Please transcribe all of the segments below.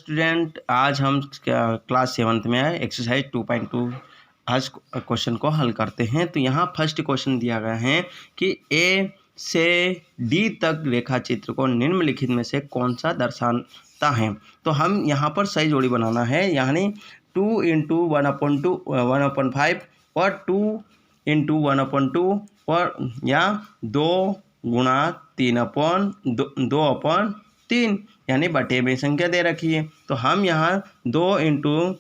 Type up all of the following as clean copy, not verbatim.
Student, आज हम class 7th में है एक्सरसाइज 2.2 आज क्वेश्चन को हल करते हैं। तो यहाँ फर्स्ट क्वेश्चन दिया गया है कि ए से डी तक रेखा चित्र को निम्नलिखित में से कौन सा दर्शाता है। तो हम यहाँ पर सही जोड़ी बनाना है, यानी 2 × 1/5 और 2 × 1/2 और या 2 × 2/3 यानी बटे में संख्या दे रखी है। तो हम यहाँ 2 ×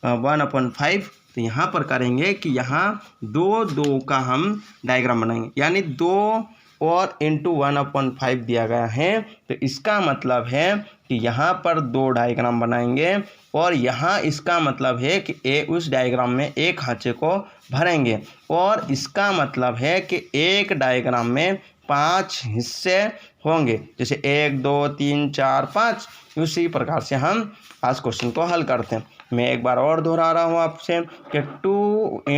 1/5 तो यहाँ पर करेंगे कि यहाँ 2 का हम डायग्राम बनाएंगे, यानी 2 और × 1/5 दिया गया है। तो इसका मतलब है कि यहाँ पर 2 डायग्राम बनाएंगे और यहाँ इसका मतलब है कि उस डायग्राम में एक खांचे को भरेंगे और इसका मतलब है कि एक डायग्राम में 5 हिस्से होंगे, जैसे 1 2 3 4 5। उसी प्रकार से हम आज क्वेश्चन को हल करते हैं। मैं एक बार और दोहरा रहा हूँ आपसे कि 2 ×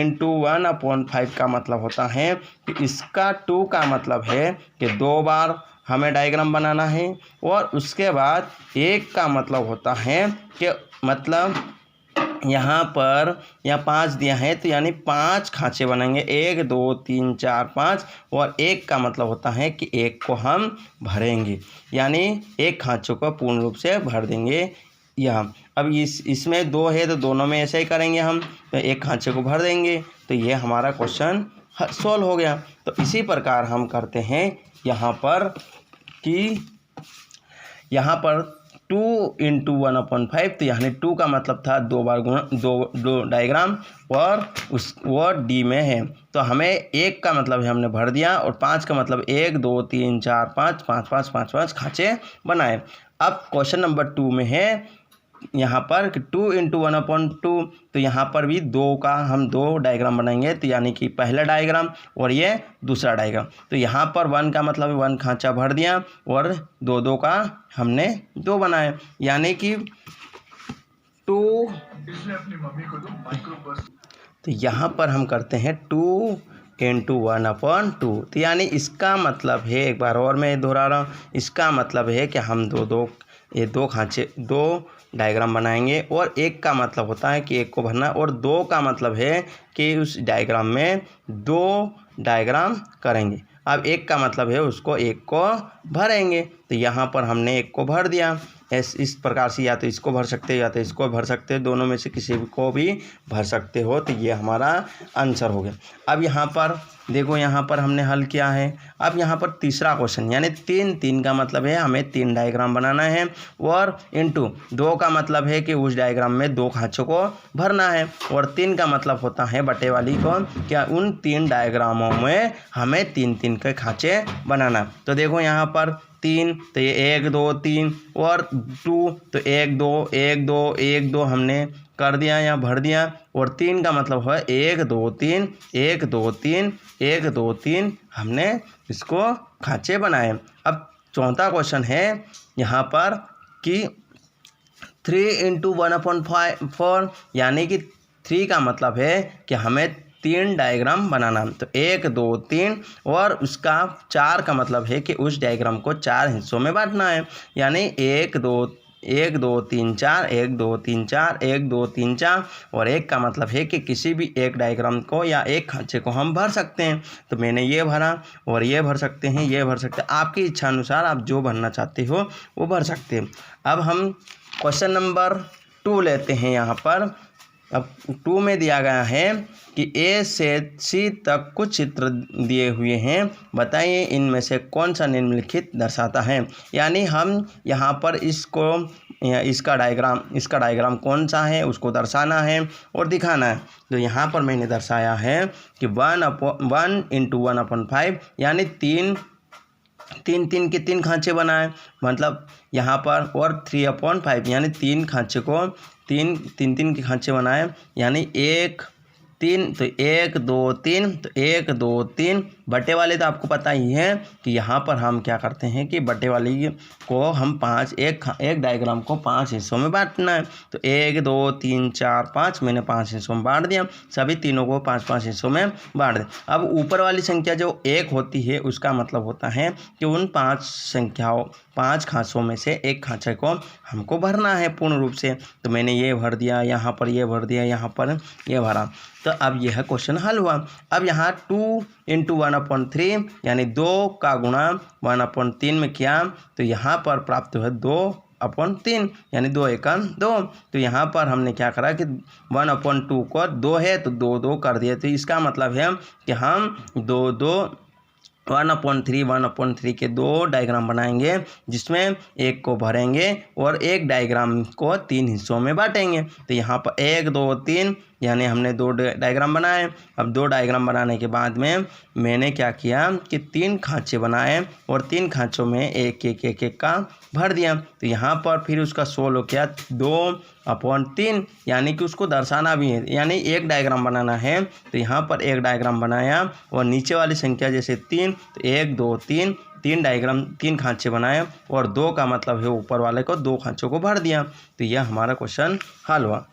1/5 का मतलब होता है कि इसका 2 का मतलब है कि 2 बार हमें डायग्राम बनाना है और उसके बाद 1 का मतलब होता है कि मतलब यहाँ पर 5 दिया है तो यानी 5 खांचे बनेंगे, 1 2 3 4 5 और 1 का मतलब होता है कि 1 को हम भरेंगे, यानी एक खांचों को पूर्ण रूप से भर देंगे। यहाँ अब इसमें 2 है तो दोनों में ऐसे ही करेंगे हम, तो एक खांचे को भर देंगे। तो ये हमारा क्वेश्चन सॉल्व हो गया। तो इसी प्रकार हम करते हैं यहाँ पर कि यहाँ पर 2 × 1/5 तो यानी 2 का मतलब था 2 बार गुणा 2 डायग्राम और वो डी में है। तो हमें 1 का मतलब है हमने भर दिया और 5 का मतलब 1 2 3 4 5 5 5 5 5 खांचे बनाए। अब क्वेश्चन नंबर 2 में है यहाँ पर 2 × 1/2 तो यहाँ पर भी 2 का हम 2 डायग्राम बनाएंगे, तो यानी कि पहला डायग्राम और ये दूसरा डायग्राम। तो यहाँ पर 1 का मतलब 1 खांचा भर दिया और 2 का हमने 2 बनाए, यानी कि 2। तो यहाँ पर हम करते हैं 2 × 1/2 तो यानी इसका मतलब है, एक बार और मैं दोहरा रहा हूँ, इसका मतलब है कि हम 2 खांचे 2 डायग्राम बनाएंगे और 1 का मतलब होता है कि 1 को भरना और 2 का मतलब है कि उस डायग्राम में 2 डायग्राम करेंगे। अब 1 का मतलब है उसको 1 को भरेंगे, तो यहाँ पर हमने 1 को भर दिया। इस प्रकार से या तो इसको भर सकते हो या तो इसको भर सकते हो, दोनों में से किसी को भी भर सकते हो। तो ये हमारा आंसर हो गया। अब यहाँ पर देखो, यहाँ पर हमने हल किया है। अब यहाँ पर तीसरा क्वेश्चन, यानी 3 का मतलब है हमें 3 डायग्राम बनाना है और इंटू 2 का मतलब है कि उस डायग्राम में 2 खांचों को भरना है और 3 का मतलब होता है बटे वाली को, क्या उन 3 डायग्रामों में हमें 3 के खांचे बनाना। तो देखो यहाँ पर 3 तो ये 1 2 3 और 2 तो 1 2 1 2 1 2 हमने कर दिया, यहाँ भर दिया और 3 का मतलब है 1 2 3 1 2 3 1 2 3 हमने इसको खांचे बनाए। अब चौथा क्वेश्चन है यहाँ पर कि 3 × 1/4 यानी कि 3 का मतलब है कि हमें 3 डायग्राम बनाना। तो 1 2 3 और उसका 4 का मतलब है कि उस डायग्राम को 4 हिस्सों में बांटना है, यानी 1 2 3 4 1 2 3 4 1 2 3 4 और 1 का मतलब है कि किसी भी एक डायग्राम को या एक खांचे को हम भर सकते हैं। तो मैंने ये भरा और ये भर सकते हैं, ये भर सकते हैं, आपकी इच्छा अनुसार आप जो भरना चाहते हो वो भर सकते हैं। अब हम क्वेश्चन नंबर 2 लेते हैं। यहाँ पर अब 2 में दिया गया है कि ए से सी तक कुछ चित्र दिए हुए हैं, बताइए इनमें से कौन सा निम्नलिखित दर्शाता है। यानी हम यहाँ पर इसका डायग्राम कौन सा है उसको दर्शाना है और दिखाना है। तो यहाँ पर मैंने दर्शाया है कि 1 × 1/5 यानी 3 के 3 खांचे बनाए, मतलब यहाँ पर और 3/5 यानी 3 खांचे को 3 के खांचे बनाए, यानी 1 3 तो 1 2 3 तो 1 2 3 बटे वाले तो आपको पता ही है कि यहाँ पर हम क्या करते हैं कि बटे वाली को हम एक डायग्राम को 5 हिस्सों में बांटना है। तो 1 2 3 4 5 मैंने 5 हिस्सों में बांट दिया, सभी तीनों को 5 हिस्सों में बांट दिया। अब ऊपर वाली संख्या जो 1 होती है उसका मतलब होता है कि उन 5 खाँचों में से एक खाँचे को हमको भरना है पूर्ण रूप से। तो मैंने ये भर दिया, यहाँ पर ये भर दिया, यहाँ पर ये भरा। तो अब यह क्वेश्चन हल हुआ। अब यहाँ 2 × 1/3 यानी 2 का गुणा 1/3 में किया तो यहाँ पर प्राप्त हुआ 2/3 यानी 2 × 2। तो यहाँ पर हमने क्या करा कि 1/2 को 2 है तो 2 कर दिए। तो इसका मतलब है कि हम 1/3 के 2 डायग्राम बनाएंगे, जिसमें एक को भरेंगे और एक डायग्राम को 3 हिस्सों में बांटेंगे। तो यहाँ पर 1 2 3 यानी हमने 2 डायग्राम बनाए। अब 2 डायग्राम बनाने के बाद में मैंने क्या किया कि 3 खाँचे बनाए और 3 खाँचों में एक का भर दिया। तो यहाँ पर फिर उसका सोल्व किया 2/3 यानी कि उसको दर्शाना भी है, यानी एक डायग्राम बनाना है। तो यहाँ पर एक डायग्राम बनाया और नीचे वाली संख्या जैसे 3 तो 1 2 3 3 डायग्राम 3 खाँचे बनाए और 2 का मतलब है ऊपर वाले को 2 खाँचों को भर दिया। तो यह हमारा क्वेश्चन हल हुआ।